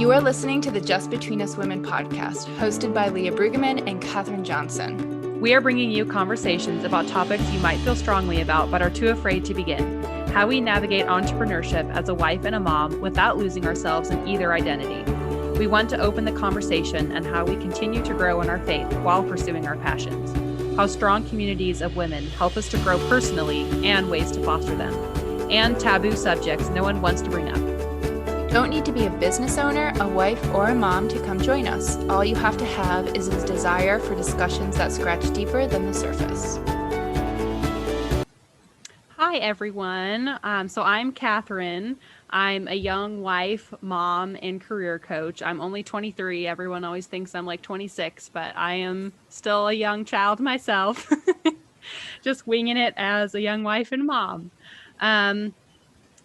You are listening to the Just Between Us Women podcast, hosted by Leah Brueggemann and Catherine Johnson. We are bringing you conversations about topics you might feel strongly about but are too afraid to begin. How we navigate entrepreneurship as a wife and a mom without losing ourselves in either identity. We want to open the conversation on how we continue to grow in our faith while pursuing our passions. How strong communities of women help us to grow personally and ways to foster them. And taboo subjects no one wants to bring up. Don't need to be a business owner, a wife, or a mom to come join us. All you have to have is a desire for discussions that scratch deeper than the surface. Hi, everyone. So I'm Catherine. I'm a young wife, mom, and career coach. I'm only 23. Everyone always thinks I'm like 26, but I am still a young child myself. Just winging it as a young wife and mom.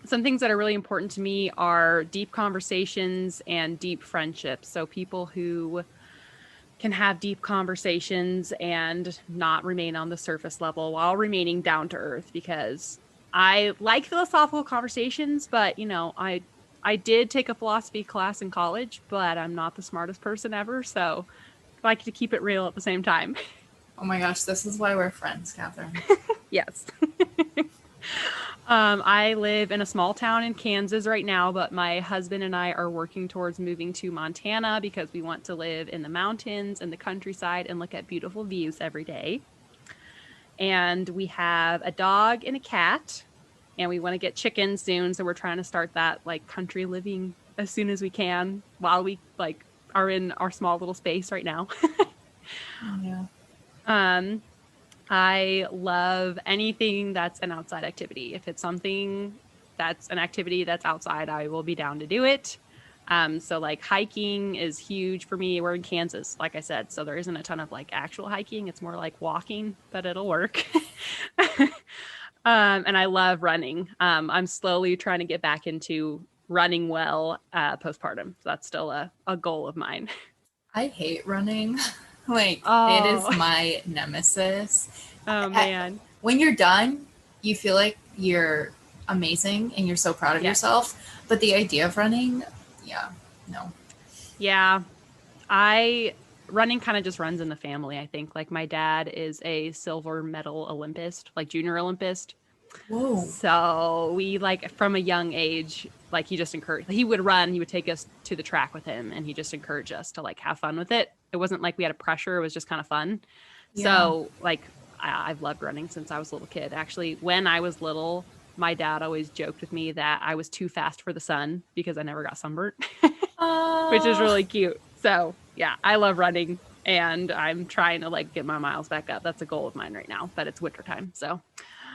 Some things that are really important to me are deep conversations and deep friendships. So people who can have deep conversations and not remain on the surface level while remaining down to earth, because I like philosophical conversations, but I did take a philosophy class in college, but I'm not the smartest person ever. So I like to keep it real at the same time. Oh my gosh, this is why we're friends, Catherine. Yes. I live in a small town in Kansas right now, but my husband and I are working towards moving to Montana because we want to live in the mountains and the countryside and look at beautiful views every day. And we have a dog and a cat, and we want to get chickens soon. So we're trying to start that like country living as soon as we can while we like are in our small little space right now. Yeah. I love anything that's an outside activity. If it's something that's an activity that's outside, I will be down to do it. So like hiking is huge for me. We're in Kansas, like I said, so there isn't a ton of like actual hiking. It's more like walking, but it'll work. And I love running. I'm slowly trying to get back into running well postpartum. So that's still a goal of mine. I hate running. It is my nemesis. Oh, man. When you're done, you feel like you're amazing and you're so proud of yourself. But the idea of running, no. Yeah. Running kind of just runs in the family, I think. Like my dad is a silver medal Olympist, like junior Olympist. Whoa. So we like from a young age, like he would run, he would take us to the track with him and he just encouraged us to like have fun with it. It wasn't like we had a pressure. It was just kind of fun. Yeah. So like I've loved running since I was a little kid. Actually, when I was little, my dad always joked with me that I was too fast for the sun because I never got sunburnt, which is really cute. So yeah, I love running and I'm trying to like get my miles back up. That's a goal of mine right now, but it's wintertime. So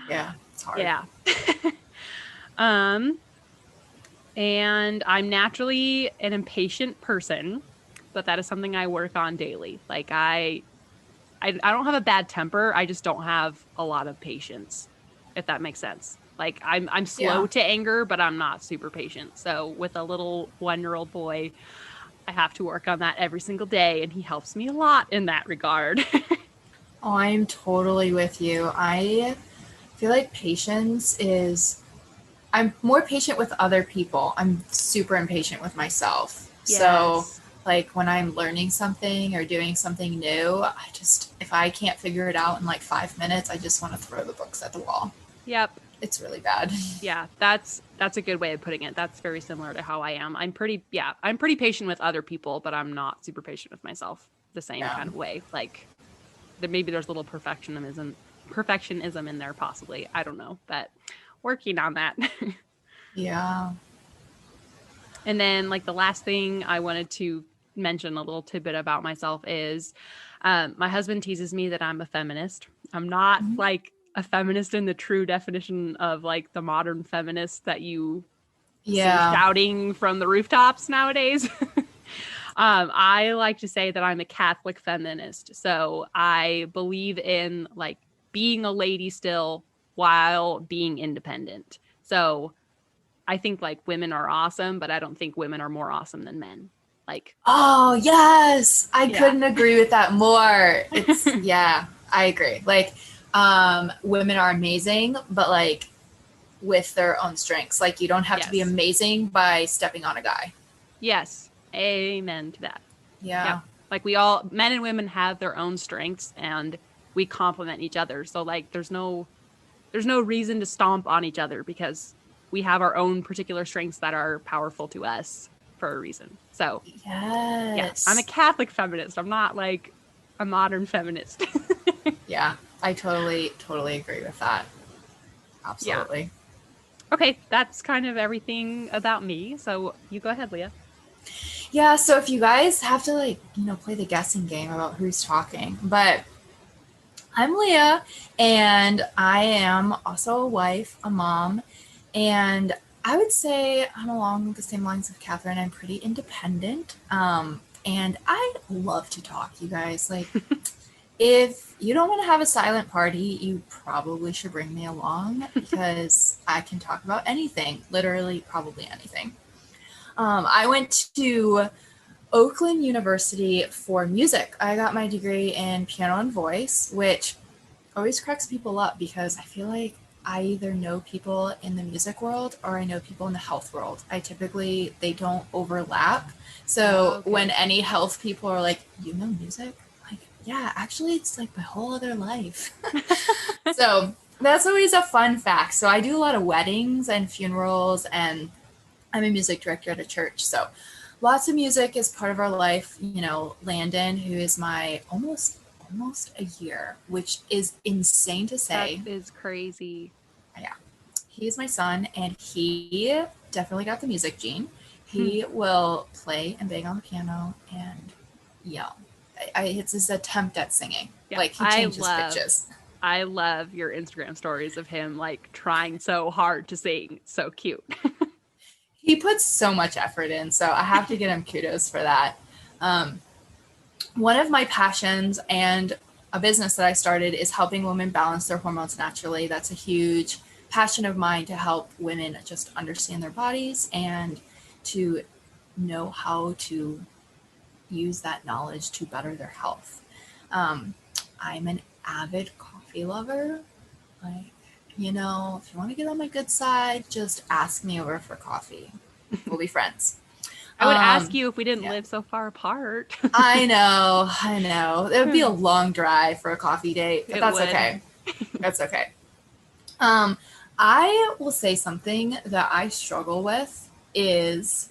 yeah, it's hard. Yeah. And I'm naturally an impatient person, but that is something I work on daily. Like I don't have a bad temper. I just don't have a lot of patience, if that makes sense. Like I'm slow to anger, but I'm not super patient. So with a little 1-year-old boy, I have to work on that every single day. And he helps me a lot in that regard. Oh, I'm totally with you. I feel like I'm more patient with other people. I'm super impatient with myself. Yes. So like when I'm learning something or doing something new, if I can't figure it out in like 5 minutes, I just want to throw the books at the wall. Yep. It's really bad. Yeah, that's a good way of putting it. That's very similar to how I am. I'm pretty patient with other people, but I'm not super patient with myself the same kind of way. Like maybe there's a little perfectionism in there possibly. I don't know, but working on that. Yeah. And then like the last thing I wanted to mention, a little tidbit about myself is my husband teases me that I'm a feminist. I'm not like a feminist in the true definition of like the modern feminist that you see shouting from the rooftops nowadays. I like to say that I'm a Catholic feminist. So I believe in like being a lady still while being independent. So I think like women are awesome, but I don't think women are more awesome than men. Like, oh yes, I couldn't agree with that more. It's I agree. Like, women are amazing, but like with their own strengths. Like you don't have to be amazing by stepping on a guy. Yes. Amen to that. Yeah. Like we all, men and women have their own strengths and we complement each other. So like there's no reason to stomp on each other because we have our own particular strengths that are powerful to us for a reason. So yeah, I'm a Yes. Catholic feminist. I'm not like a modern feminist. Yeah. I totally agree with that. Yeah. Absolutely. Okay, that's kind of everything about me. So you go ahead, Leah. Yeah, so if you guys have to play the guessing game about who's talking, but I'm Leah and I am also a wife, a mom, and I would say I'm along the same lines of Catherine. I'm pretty independent. And I love to talk, you guys. Like if you don't want to have a silent party, you probably should bring me along because I can talk about anything, literally probably anything. I went to Oakland University for music. I got my degree in piano and voice, which always cracks people up because I feel like I either know people in the music world or I know people in the health world. They don't overlap. So Okay. when any health people are like, you know music? Like, yeah, actually it's like my whole other life. So that's always a fun fact. So I do a lot of weddings and funerals and I'm a music director at a church. So lots of music is part of our life. Landon, who is my almost a year, which is insane to say. That is crazy. Yeah. He's my son and he definitely got the music gene. He will play and bang on the piano and yell. It's his attempt at singing. Yeah, Like he changes pitches. I love your Instagram stories of him like trying so hard to sing. It's so cute. He puts so much effort in, so I have to give him kudos for that. One of my passions and a business that I started is helping women balance their hormones naturally. That's a huge passion of mine to help women just understand their bodies and to know how to use that knowledge to better their health. I'm an avid coffee lover. Like, if you want to get on my good side, just ask me over for coffee. We'll be friends. I would ask you if we didn't live so far apart. I know. It would be a long drive for a coffee date, but that's okay. That's okay. I will say something that I struggle with is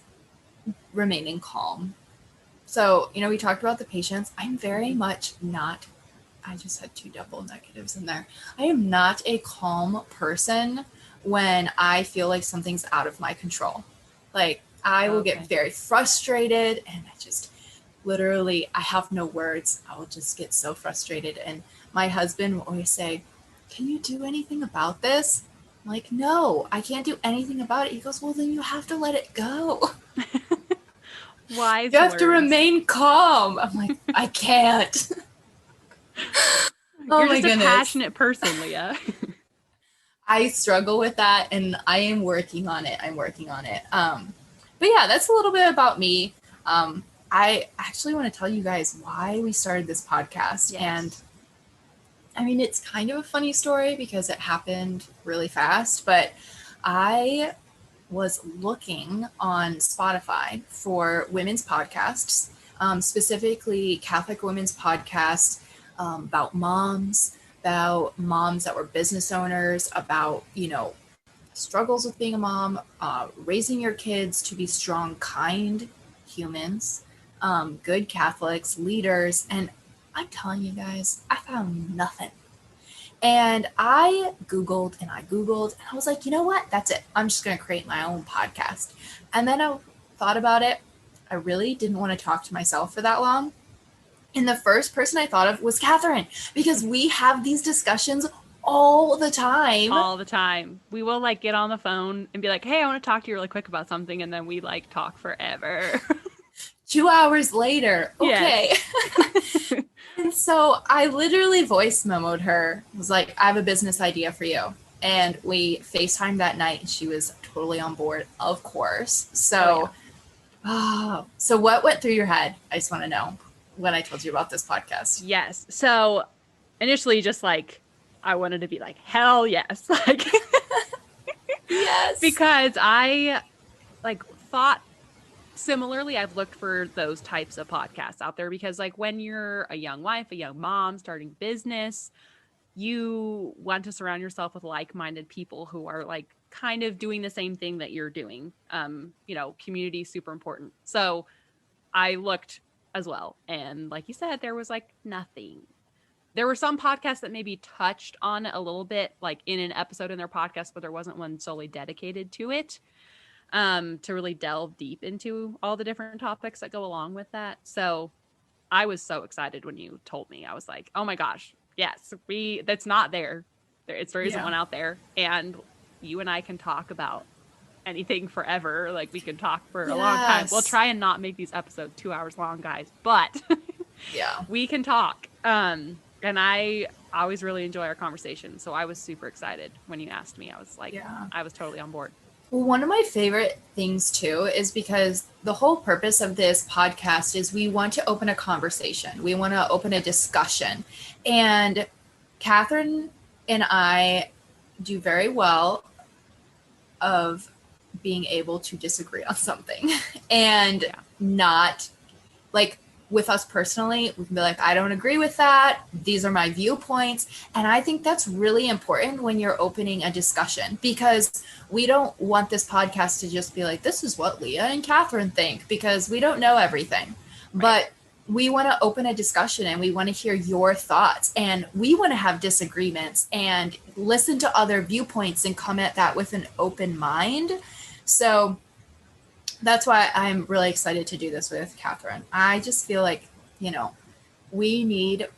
remaining calm. So, we talked about the patience. I'm very much not, I just had 2 double negatives in there. I am not a calm person when I feel like something's out of my control. Like, I will get very frustrated and I just literally, I have no words. I will just get so frustrated. And my husband will always say, can you do anything about this? I'm like, no, I can't do anything about it. He goes, well, then you have to let it go. Wise You have words. to remain calm. I'm like, I can't. You're just a passionate person, Leah. I struggle with that and I am working on it. But yeah, that's a little bit about me. I actually want to tell you guys why we started this podcast. Yes. And I mean, it's kind of a funny story because it happened really fast, but I was looking on Spotify for women's podcasts, specifically Catholic women's podcasts about moms that were business owners, about, struggles with being a mom, raising your kids to be strong, kind humans, good Catholics, leaders. And I'm telling you guys, I found nothing. And I Googled and I was like, you know what? That's it. I'm just going to create my own podcast. And then I thought about it. I really didn't want to talk to myself for that long. And the first person I thought of was Catherine, because we have these discussions all the time. All the time. We will like get on the phone and be like, hey, I want to talk to you really quick about something. And then we like talk forever. 2 hours later. Okay. Yes. And so I literally voice memoed her. I was like, I have a business idea for you. And we FaceTimed that night and she was totally on board, of course. So, so what went through your head? I just want to know when I told you about this podcast. Yes. So initially just like, I wanted to be like, hell yes. Like, yes. Because I like thought similarly, I've looked for those types of podcasts out there because, like, when you're a young wife, a young mom starting business, you want to surround yourself with like-minded people who are like kind of doing the same thing that you're doing. Community is super important. So I looked as well, and like you said, there was like nothing. There were some podcasts that maybe touched on it a little bit, like in an episode in their podcast, but there wasn't one solely dedicated to it, to really delve deep into all the different topics that go along with that. So I was so excited when you told me. I was like, oh my gosh, yes, that's not there. There isn't one out there. And you and I can talk about anything forever. Like, we can talk for a long time. We'll try and not make these episodes 2 hours long, guys, but we can talk. And I always really enjoy our conversation. So I was super excited when you asked me. I was like, I was totally on board. Well, one of my favorite things too is because the whole purpose of this podcast is we want to open a conversation. We want to open a discussion. And Catherine and I do very well of being able to disagree on something and not like, with us personally, we can be like, I don't agree with that. These are my viewpoints. And I think that's really important when you're opening a discussion, because we don't want this podcast to just be like, this is what Leah and Catherine think, because we don't know everything. Right. But we want to open a discussion and we want to hear your thoughts, and we want to have disagreements and listen to other viewpoints and come at that with an open mind. So that's why I'm really excited to do this with Catherine. I just feel like, we need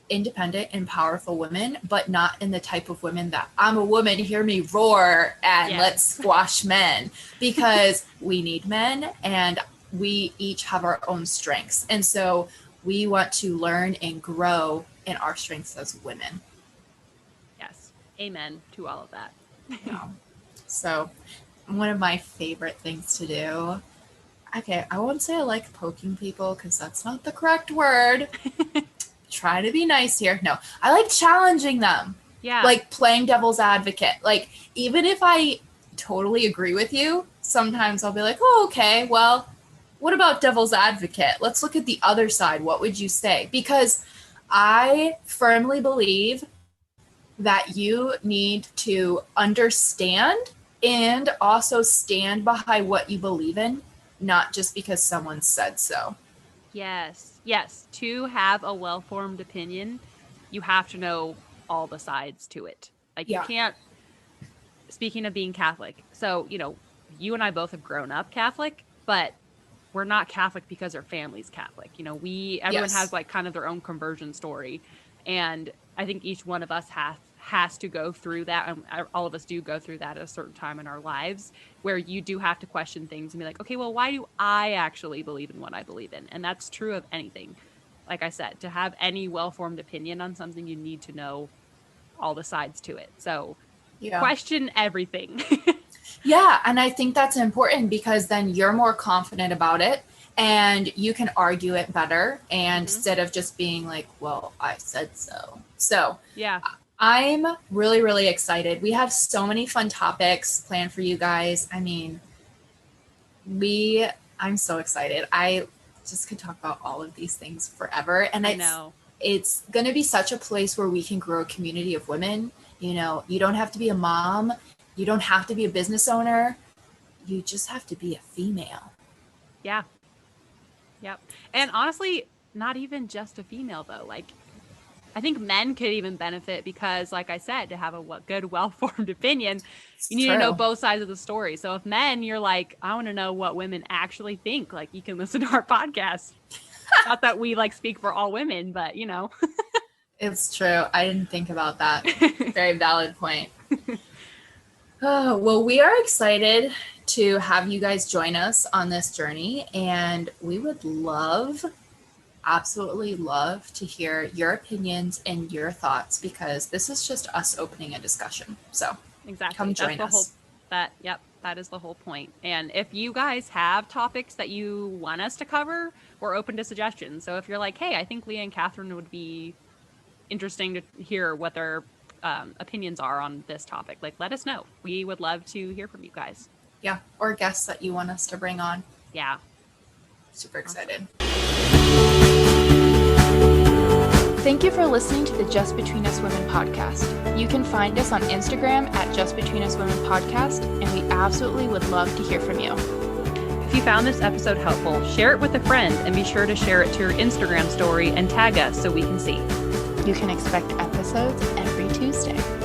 independent and powerful women, but not in the type of women that I'm a woman, hear me roar, and let's squash men, because we need men and we each have our own strengths. And so we want to learn and grow in our strengths as women. Yes. Amen to all of that. Yeah. So one of my favorite things to do. Okay, I won't say I like poking people because that's not the correct word. Try to be nice here. No, I like challenging them. Yeah. Like playing devil's advocate. Like, even if I totally agree with you, sometimes I'll be like, oh, okay, well, what about devil's advocate? Let's look at the other side. What would you say? Because I firmly believe that you need to understand and also stand behind what you believe in, not just because someone said so. Yes. To have a well-formed opinion, you have to know all the sides to it. Like, you can't, speaking of being Catholic, so, you and I both have grown up Catholic, but we're not Catholic because our family's Catholic. Everyone has like kind of their own conversion story. And I think each one of us has to go through that, and all of us do go through that at a certain time in our lives, where you do have to question things and be like, okay, well, why do I actually believe in what I believe in? And that's true of anything. Like I said, to have any well-formed opinion on something, you need to know all the sides to it. So question everything. Yeah, and I think that's important, because then you're more confident about it and you can argue it better, and instead of just being like, well, I said so. So I'm really, really excited. We have so many fun topics planned for you guys. I mean, I'm so excited. I just could talk about all of these things forever. And it's going to be such a place where we can grow a community of women. You don't have to be a mom. You don't have to be a business owner. You just have to be a female. Yeah. Yep. And honestly, not even just a female, though. Like, I think men could even benefit, because, like I said, to have a good, well-formed opinion, you need to know both sides of the story. So if men, you're like, I want to know what women actually think, like, you can listen to our podcast. Not that we speak for all women, but It's true. I didn't think about that. Very valid point. Oh, well, we are excited to have you guys join us on this journey, and we would absolutely love to hear your opinions and your thoughts, because this is just us opening a discussion. So exactly, come join us. That is the whole point. And if you guys have topics that you want us to cover, we're open to suggestions. So if you're like, hey, I think Leah and Catherine would be interesting to hear what their opinions are on this topic, let us know. We would love to hear from you guys. Yeah, or guests that you want us to bring on. Yeah. Super excited. Thank you for listening to the Just Between Us Women podcast. You can find us on Instagram at Just Between Us Women podcast, and we absolutely would love to hear from you. If you found this episode helpful, share it with a friend and be sure to share it to your Instagram story and tag us so we can see. You can expect episodes every Tuesday.